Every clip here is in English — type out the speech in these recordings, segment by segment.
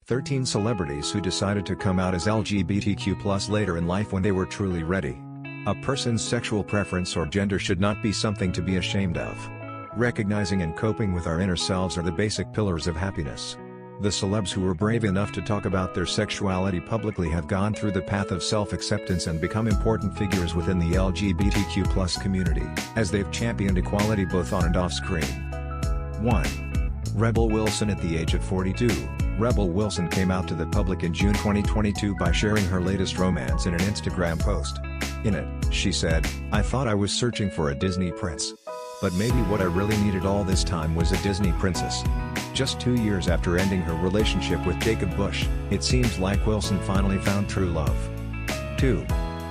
13 celebrities who decided to come out as LGBTQ+ later in life when they were truly ready. A person's sexual preference or gender should not be something to be ashamed of. Recognizing and coping with our inner selves are the basic pillars of happiness. The celebs who were brave enough to talk about their sexuality publicly have gone through the path of self-acceptance and become important figures within the LGBTQ+ community, as they've championed equality both on and off screen. 1. Rebel Wilson. At the age of 42, Rebel Wilson came out to the public in June 2022 by sharing her latest romance in an Instagram post. In it, she said, "I thought I was searching for a Disney prince. But maybe what I really needed all this time was a Disney princess." Just 2 years after ending her relationship with Jacob Bush, it seems like Wilson finally found true love. 2.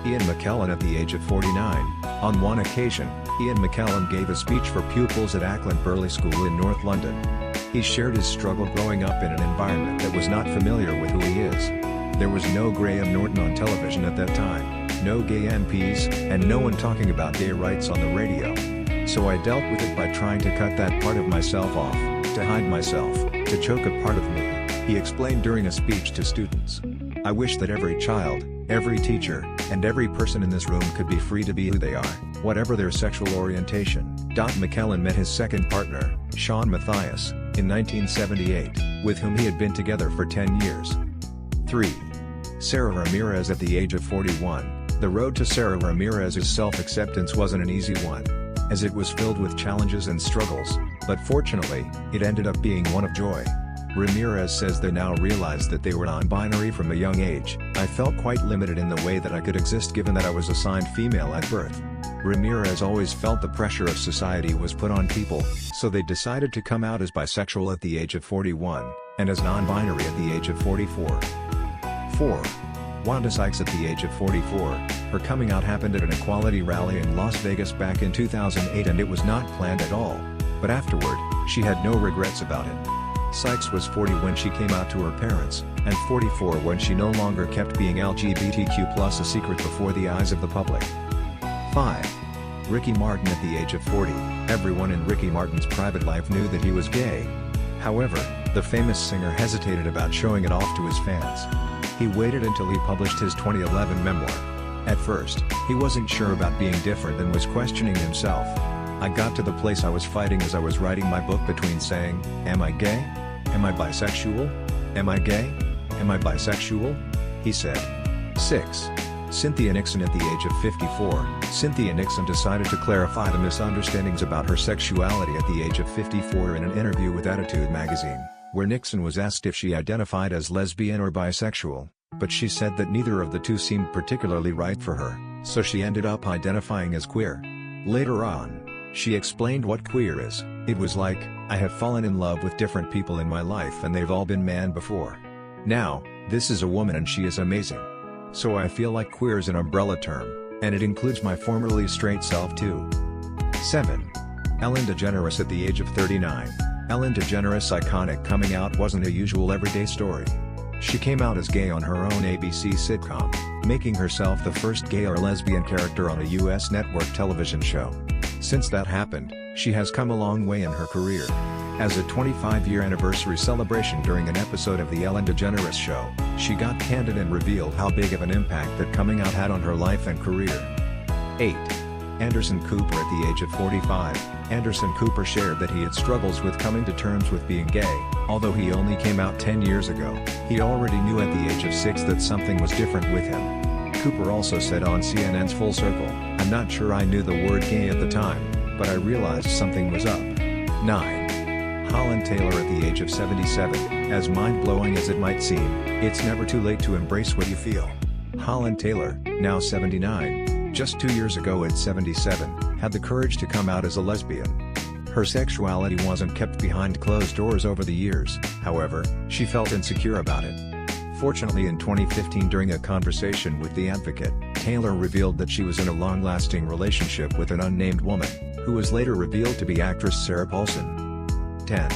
Ian McKellen. At the age of 49, on one occasion, Ian McKellen gave a speech for pupils at Ackland Burley School in North London. He shared his struggle growing up in an environment that was not familiar with who he is. There was no Graham Norton on television at that time, no gay MPs, and no one talking about gay rights on the radio. So I dealt with it by trying to cut that part of myself off, to hide myself, to choke a part of me, he explained during a speech to students. "I wish that every child, every teacher, and every person in this room could be free to be who they are, whatever their sexual orientation." McKellen met his second partner, Sean Matthias, in 1978, with whom he had been together for 10 years. 3. Sarah Ramirez. At the age of 41, the road to Sarah Ramirez's self-acceptance wasn't an easy one, as it was filled with challenges and struggles, but fortunately, it ended up being one of joy. Ramirez says they now realize that they were non-binary from a young age. "I felt quite limited in the way that I could exist given that I was assigned female at birth." Ramirez always felt the pressure of society was put on people, so they decided to come out as bisexual at the age of 41, and as non-binary at the age of 44. 4. Wanda Sykes. At the age of 44, her coming out happened at an equality rally in Las Vegas back in 2008, and it was not planned at all, but afterward, she had no regrets about it. Sykes was 40 when she came out to her parents, and 44 when she no longer kept being LGBTQ+ a secret before the eyes of the public. 5. Ricky Martin. At the age of 40, everyone in Ricky Martin's private life knew that he was gay. However, the famous singer hesitated about showing it off to his fans. He waited until he published his 2011 memoir. At first, he wasn't sure about being different and was questioning himself. "I got to the place I was fighting as I was writing my book between saying, am I gay? Am I bisexual? Am I gay? Am I bisexual?" he said. 6. Cynthia Nixon. At the age of 54, Cynthia Nixon decided to clarify the misunderstandings about her sexuality at the age of 54 in an interview with Attitude magazine, where Nixon was asked if she identified as lesbian or bisexual, but she said that neither of the two seemed particularly right for her, so she ended up identifying as queer. Later on, she explained what queer is. "It was like, I have fallen in love with different people in my life and they've all been man before. Now, this is a woman and she is amazing. So I feel like queer is an umbrella term, and it includes my formerly straight self too." 7. Ellen DeGeneres. At the age of 39, Ellen DeGeneres' iconic coming out wasn't a usual everyday story. She came out as gay on her own ABC sitcom, making herself the first gay or lesbian character on a U.S. network television show. Since that happened, she has come a long way in her career. As a 25-year anniversary celebration during an episode of The Ellen DeGeneres Show, she got candid and revealed how big of an impact that coming out had on her life and career. 8. Anderson Cooper. At the age of 45, Anderson Cooper shared that he had struggles with coming to terms with being gay. Although he only came out 10 years ago, he already knew at the age of 6 that something was different with him. Cooper also said on CNN's Full Circle, "I'm not sure I knew the word gay at the time, but I realized something was up." 9. Holland Taylor. At the age of 77, as mind-blowing as it might seem, it's never too late to embrace what you feel. Holland Taylor, now 79, just 2 years ago at 77, had the courage to come out as a lesbian. Her sexuality wasn't kept behind closed doors over the years, however, she felt insecure about it. Fortunately, in 2015 during a conversation with The Advocate, Taylor revealed that she was in a long-lasting relationship with an unnamed woman, who was later revealed to be actress Sarah Paulson. 10.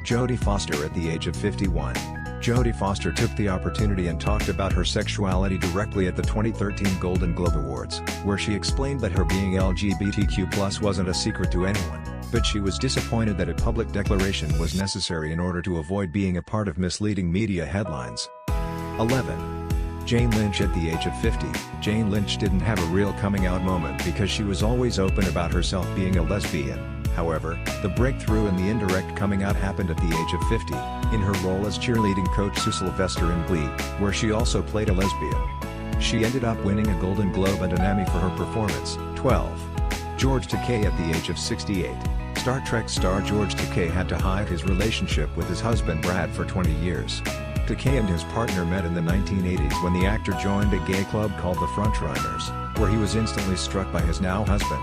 Jodie Foster. At the age of 51, Jodie Foster took the opportunity and talked about her sexuality directly at the 2013 Golden Globe Awards, where she explained that her being LGBTQ+ wasn't a secret to anyone. But she was disappointed that a public declaration was necessary in order to avoid being a part of misleading media headlines. 11. Jane Lynch. At the age of 50, Jane Lynch didn't have a real coming out moment because she was always open about herself being a lesbian. However, the breakthrough and the indirect coming out happened at the age of 50, in her role as cheerleading coach Sue Sylvester in Glee, where she also played a lesbian. She ended up winning a Golden Globe and an Emmy for her performance. 12. George Takei. At the age of 68, Star Trek star George Takei had to hide his relationship with his husband Brad for 20 years. Takei and his partner met in the 1980s when the actor joined a gay club called the Frontrunners, where he was instantly struck by his now husband.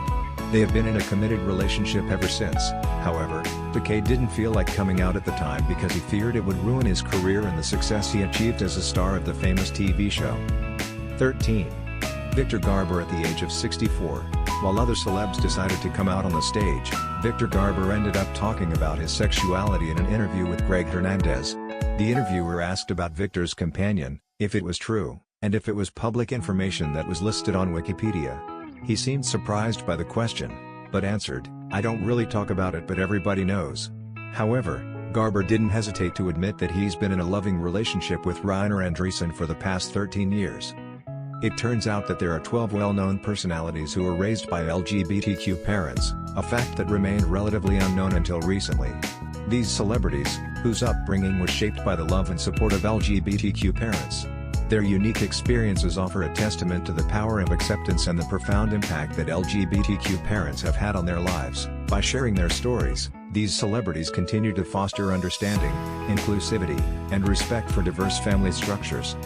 They have been in a committed relationship ever since. However, Takei didn't feel like coming out at the time because he feared it would ruin his career and the success he achieved as a star of the famous TV show. 13. Victor Garber. At the age of 64, while other celebs decided to come out on the stage, Victor Garber ended up talking about his sexuality in an interview with Greg Hernandez. The interviewer asked about Victor's companion, if it was true, and if it was public information that was listed on Wikipedia. He seemed surprised by the question, but answered, "I don't really talk about it, but everybody knows." However, Garber didn't hesitate to admit that he's been in a loving relationship with Reiner Andreessen for the past 13 years. It turns out that there are 12 well-known personalities who were raised by LGBTQ parents, a fact that remained relatively unknown until recently. These celebrities, whose upbringing was shaped by the love and support of LGBTQ parents. Their unique experiences offer a testament to the power of acceptance and the profound impact that LGBTQ parents have had on their lives. By sharing their stories, these celebrities continue to foster understanding, inclusivity, and respect for diverse family structures.